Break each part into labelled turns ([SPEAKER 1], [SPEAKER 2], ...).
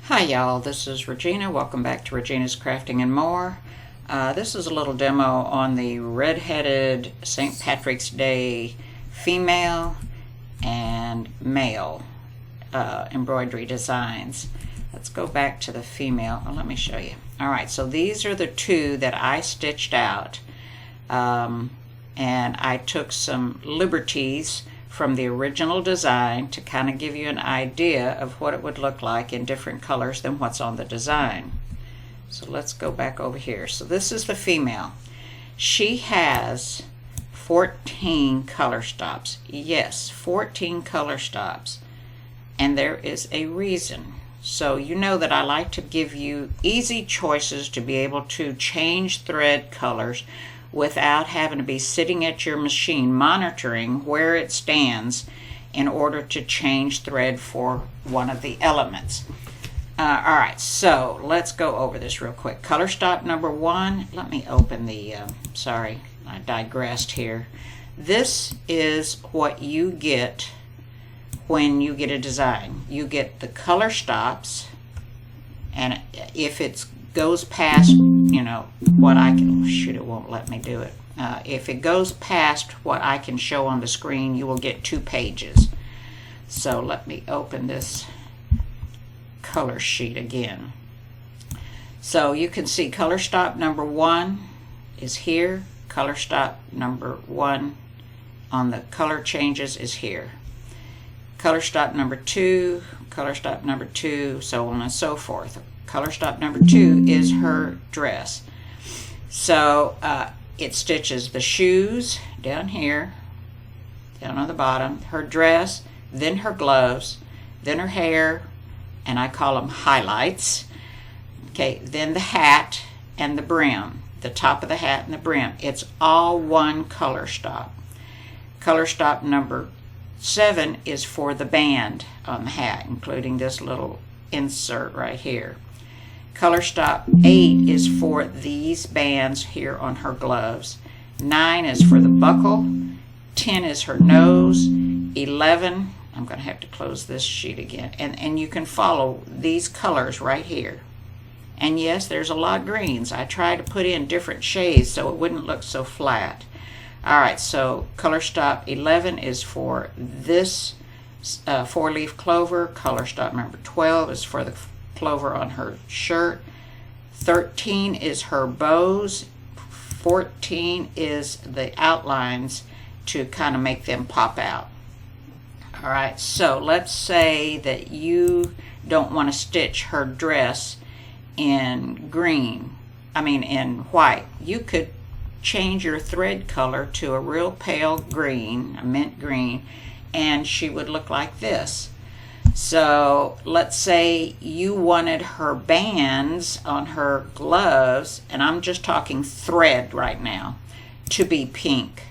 [SPEAKER 1] Hi y'all, this is Regina. Welcome back to Regina's Crafting and More. This is a little demo on the red-headed St. Patrick's Day female and male embroidery designs. Let's go back to the female. Let me show you. Alright, so these are the two that I stitched out, and I took some liberties from the original design to kind of give you an idea of what it would look like in different colors than what's on the design. So let's go back over here. So this is the female. She has 14 color stops. Yes, 14 color stops. And there is a reason. So you know that I like to give you easy choices to be able to change thread colors without having to be sitting at your machine monitoring where it stands in order to change thread for one of the elements. Alright, so let's go over this real quick. Color stop number 1, let me open the, sorry, I digressed here. This is what you get when you get a design. You get the color stops, and if it goes past, you know, what I can, shoot, it won't let me do it. If it goes past what I can show on the screen, you will get 2 pages. So let me open this color sheet again. So you can see color stop number 1 is here. Color stop number 1 on the color changes is here. Color stop number 2, color stop number 2, so on and so forth. Color stop number 2 is her dress. So it stitches the shoes down here, down on the bottom, her dress, then her gloves, then her hair, and I call them highlights. Okay, then the hat and the brim, the top of the hat and the brim. It's all one color stop. Color stop number 7 is for the band on the hat, including this little insert right here. Color stop 8 is for these bands here on her gloves. 9 is for the buckle. 10 is her nose. 11, I'm going to have to close this sheet again. And you can follow these colors right here. And yes, there's a lot of greens. I tried to put in different shades so it wouldn't look so flat. Alright, so color stop 11 is for this 4-leaf clover. Color stop number 12 is for the clover on her shirt. 13 is her bows. 14 is the outlines to kind of make them pop out. Alright, so let's say that you don't want to stitch her dress in green, in white. You could change your thread color to a real pale green, a mint green, and she would look like this. So let's say you wanted her bands on her gloves, and I'm just talking thread right now, to be pink.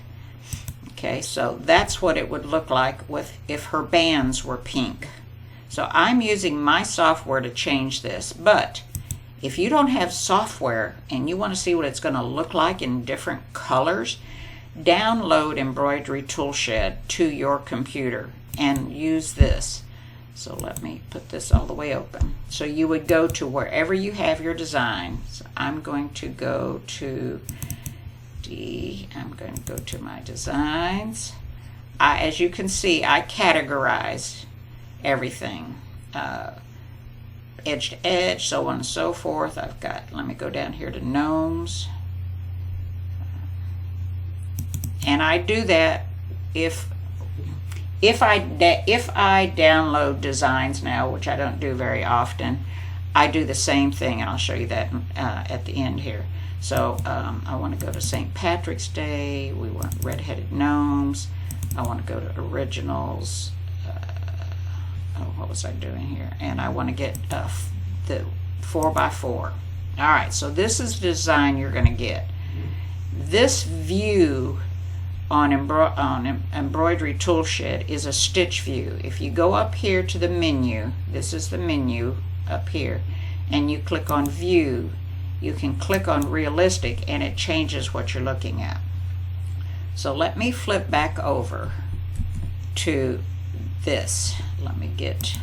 [SPEAKER 1] Okay, so that's what it would look like if her bands were pink. So I'm using my software to change this, but if you don't have software and you want to see what it's going to look like in different colors, download Embroidery Tool Shed to your computer and use this. So let me put this all the way open. So you would go to wherever you have your design. So I'm going to go to I'm going to go to my designs. As you can see, I categorize everything. Edge to edge, so on and so forth. I've got, let me go down here to Gnomes. And I do that if I download designs now, which I don't do very often, I do the same thing, and I'll show you that at the end here. So I want to go to St. Patrick's Day. We want red-headed gnomes. I want to go to originals. What was I doing here? And I want to get the 4x4. All right, so this is the design you're going to get. This view on Embroidery Tool Shed is a stitch view. If you go up here to the menu, this is the menu up here, and you click on View, you can click on Realistic and it changes what you're looking at. So let me flip back over to this. Let me get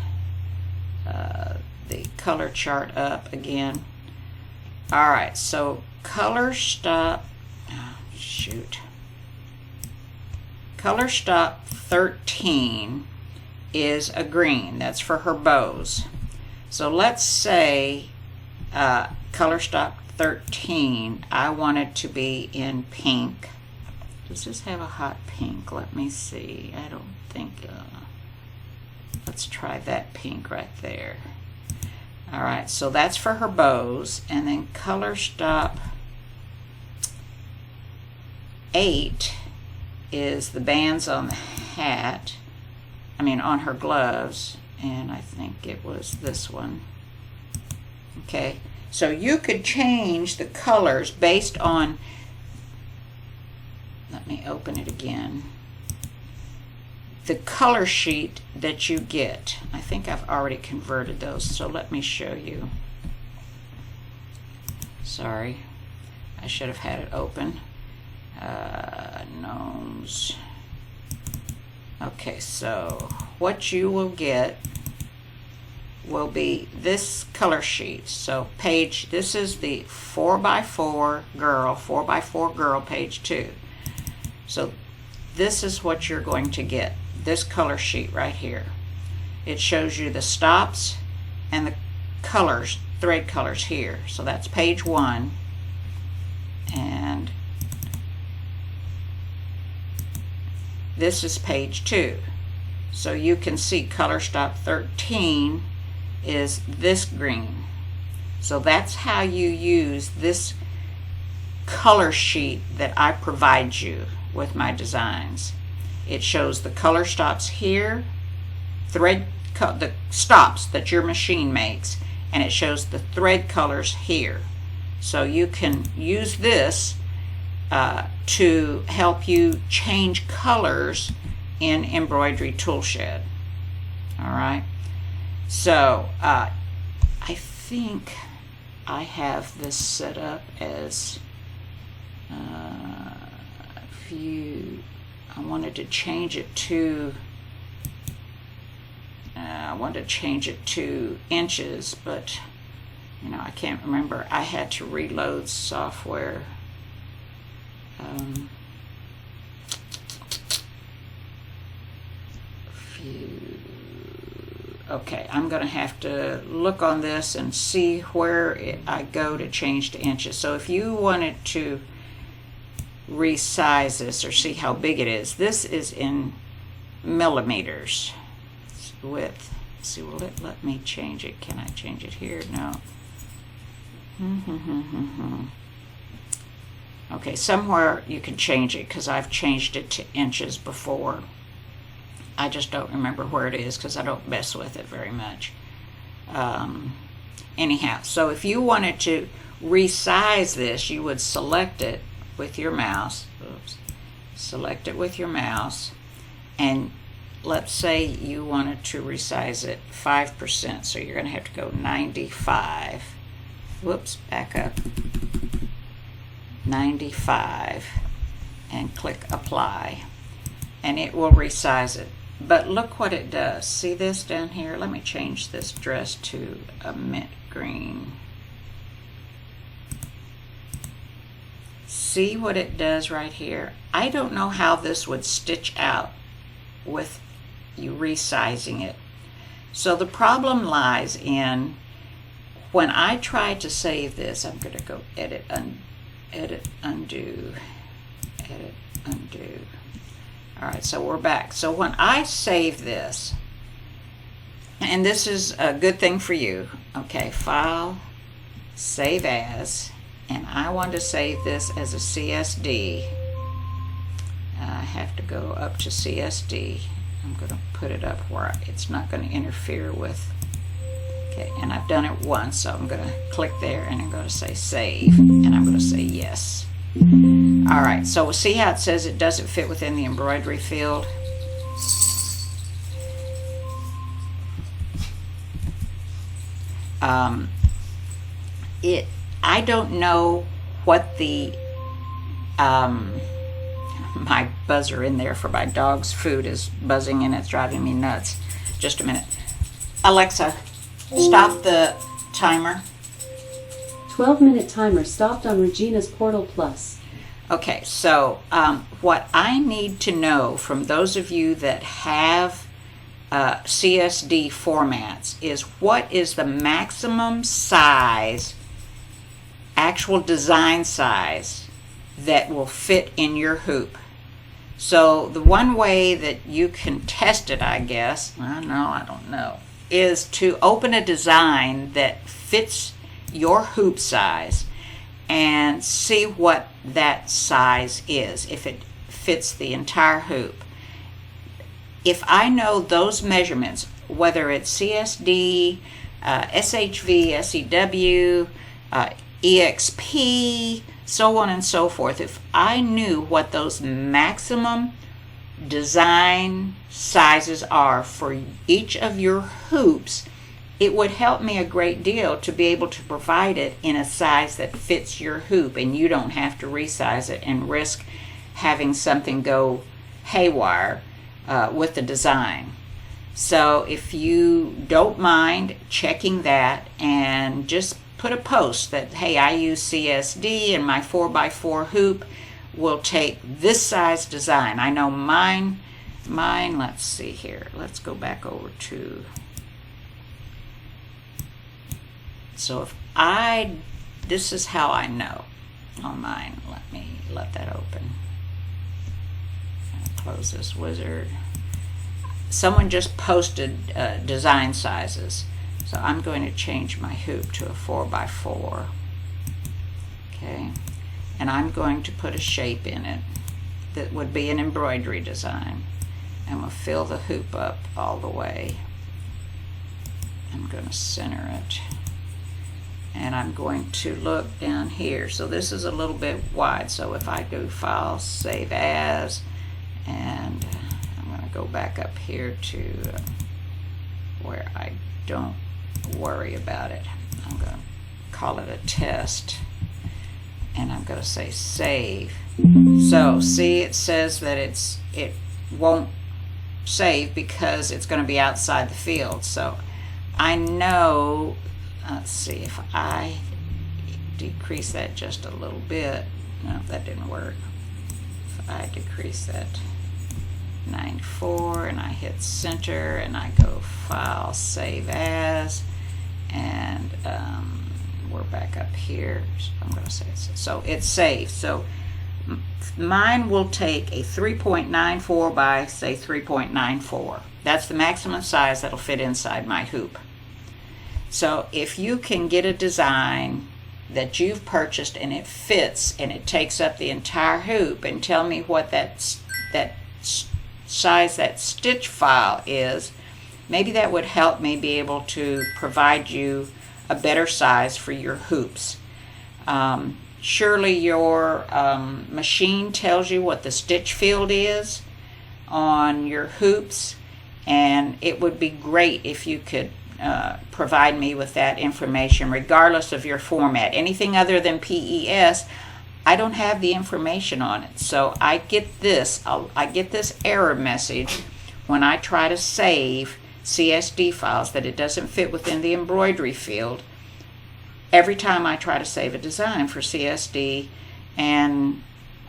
[SPEAKER 1] the color chart up again. All right, so color stop, oh, shoot. Color stop 13 is a green. That's for her bows. So let's say color stop 13, I want it to be in pink. Does this have a hot pink? Let me see. I don't think, let's try that pink right there. All right, so that's for her bows. And then color stop 8 is the bands on the hat, on her gloves, and I think it was this one. Okay, so you could change the colors based on, let me open it again, the color sheet that you get. I think I've already converted those, so let me show you. Sorry, I should have had it open. Gnomes. Okay, so what you will get will be this color sheet. So this is the 4x4 girl, 4x4 girl, page 2. So this is what you're going to get, this color sheet right here. It shows you the stops and the colors, thread colors here. So that's page 1, and this is page 2. So you can see color stop 13 is this green. So that's how you use this color sheet that I provide you with my designs. It shows the color stops here, the stops that your machine makes, and it shows the thread colors here. So you can use this to help you change colors in Embroidery Tool Shed. All right, so I think I have this set up as I wanted to change it to inches, but I can't remember. I had to reload software. Okay, I'm going to have to look on this and see where I go to change to inches. So if you wanted to resize this or see how big it is, this is in millimeters width. Let's see, will it let me change it? Can I change it here? No. Okay, somewhere you can change it because I've changed it to inches before. I just don't remember where it is because I don't mess with it very much. Anyhow, so if you wanted to resize this, you would select it with your mouse. Oops. Select it with your mouse, and let's say you wanted to resize it 5%, so you're going to have to go 95. Whoops, back up. 95, and click apply, and it will resize it. But look what it does. See this down here? Let me change this dress to a mint green. See what it does right here? I don't know how this would stitch out with you resizing it. So the problem lies in when I try to save this. I'm going to go edit, undo. All right, so we're back. So when I save this, and this is a good thing for you, okay, File, Save As, and I want to save this as a CSD. I have to go up to CSD. I'm going to put it up where it's not going to interfere with. Okay, and I've done it once, so I'm going to click there and I'm going to say save, and I'm going to say yes. All right, so we'll see how it says it doesn't fit within the embroidery field. I don't know what the my buzzer in there for my dog's food is buzzing and it's driving me nuts. Just a minute. Alexa, Stop the timer.
[SPEAKER 2] 12-minute timer stopped on Regina's Portal Plus.
[SPEAKER 1] Okay, so what I need to know from those of you that have CSD formats is what is the maximum size, actual design size, that will fit in your hoop. So the one way that you can test it, I guess, I don't know, is to open a design that fits your hoop size and see what that size is, if it fits the entire hoop. If I know those measurements, whether it's CSD, SHV, SEW, EXP, so on and so forth, if I knew what those maximum design sizes are for each of your hoops, it would help me a great deal to be able to provide it in a size that fits your hoop, and you don't have to resize it and risk having something go haywire with the design. So if you don't mind checking that, and just put a post that, hey, I use CSD and my 4x4 hoop will take this size design. I know mine, let's see here. Let's go back over to, so if this is how I know on mine. Let me let that open. Close this wizard. Someone just posted design sizes. So I'm going to change my hoop to a 4x4. Okay. And I'm going to put a shape in it that would be an embroidery design. And we'll fill the hoop up all the way. I'm going to center it. And I'm going to look down here. So this is a little bit wide. So if I do File, Save As, and I'm going to go back up here to where I don't worry about it. I'm going to call it a test. And I'm going to say Save. So see, it says that it won't save because it's going to be outside the field. So I know, let's see, if I decrease that just a little bit, no, that didn't work. If I decrease that 94 and I hit center and I go File, Save As, and we're back up here. I'm going to say so it's saved. So mine will take a 3.94 by, say, 3.94. That's the maximum size that'll fit inside my hoop. So if you can get a design that you've purchased and it fits and it takes up the entire hoop, and tell me what that size that stitch file is, maybe that would help me be able to provide you a better size for your hoops. Surely your machine tells you what the stitch field is on your hoops, and it would be great if you could provide me with that information regardless of your format. Anything other than PES, I don't have the information on it. So I get this error message when I try to save CSD files that it doesn't fit within the embroidery field every time I try to save a design for CSD and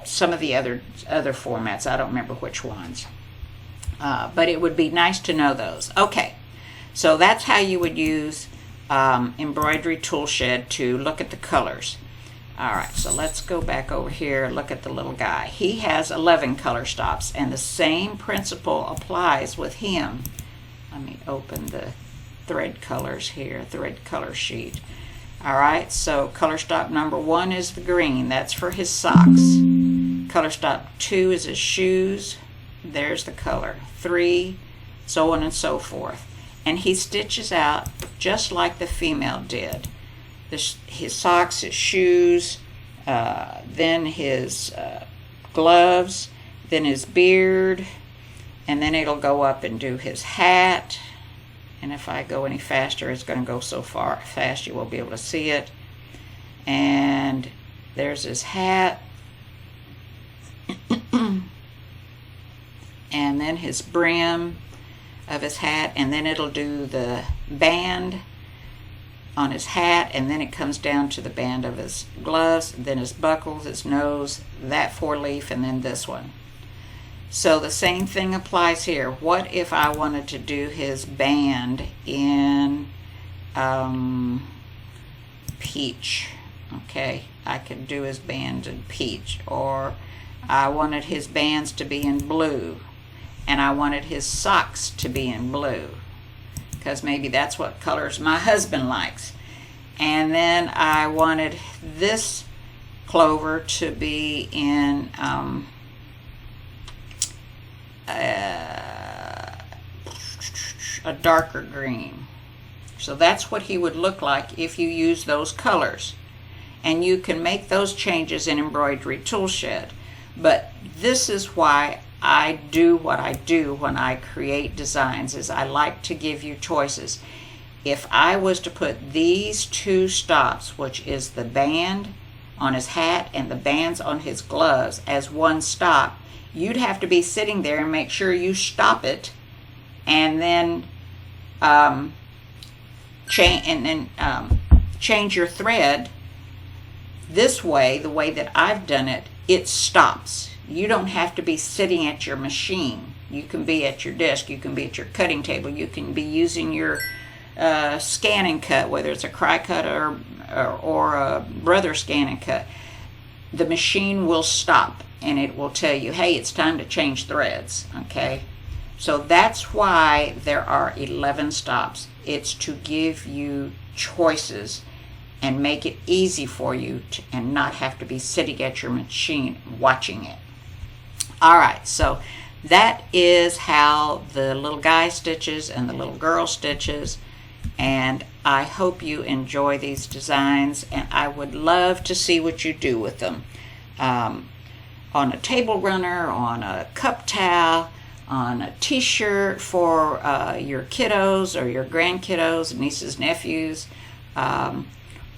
[SPEAKER 1] some of the other formats. I don't remember which ones. But it would be nice to know those. Okay, so that's how you would use Embroidery Tool Shed to look at the colors. Alright, so let's go back over here and look at the little guy. He has 11 color stops, and the same principle applies with him. Let me open the thread colors here, thread color sheet. Alright, so color stop number 1 is the green. That's for his socks. Color stop 2 is his shoes. There's the color. 3, so on and so forth. And he stitches out just like the female did. His socks, his shoes, then his gloves, then his beard, and then it'll go up and do his hat. And if I go any faster, it's going to go so far fast you won't be able to see it. And there's his hat. And then his brim of his hat, and then it'll do the band on his hat, and then it comes down to the band of his gloves, then his buckles, his nose, that 4-leaf, and then this one. So the same thing applies here. What if I wanted to do his band in peach? Okay, I could do his band in peach. Or I wanted his bands to be in blue, and I wanted his socks to be in blue, because maybe that's what colors my husband likes. And then I wanted this clover to be in a darker green. So that's what he would look like if you use those colors. And you can make those changes in Embroidery Tool Shed. But this is why I do what I do when I create designs, is I like to give you choices. If I was to put these 2 stops, which is the band on his hat and the bands on his gloves, as one stop, you'd have to be sitting there and make sure you stop it, and then change your thread. This way, the way that I've done it, it stops. You don't have to be sitting at your machine. You can be at your desk, you can be at your cutting table, you can be using your scan and cut, whether it's a cry cut or a brother scan and cut. The machine will stop and it will tell you, hey, it's time to change threads. Okay, so that's why there are 11 stops. It's to give you choices and make it easy for you and not have to be sitting at your machine watching it. All right, so that is how the little guy stitches and the little girl stitches, and I hope you enjoy these designs, and I would love to see what you do with them. On a table runner, on a cup towel, on a t-shirt for your kiddos or your grandkiddos, nieces, nephews, on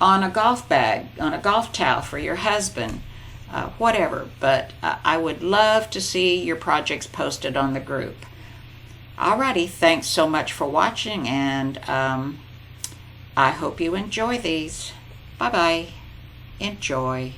[SPEAKER 1] a golf bag, on a golf towel for your husband, whatever. But I would love to see your projects posted on the group. Alrighty, thanks so much for watching, and I hope you enjoy these. Bye-bye. Enjoy.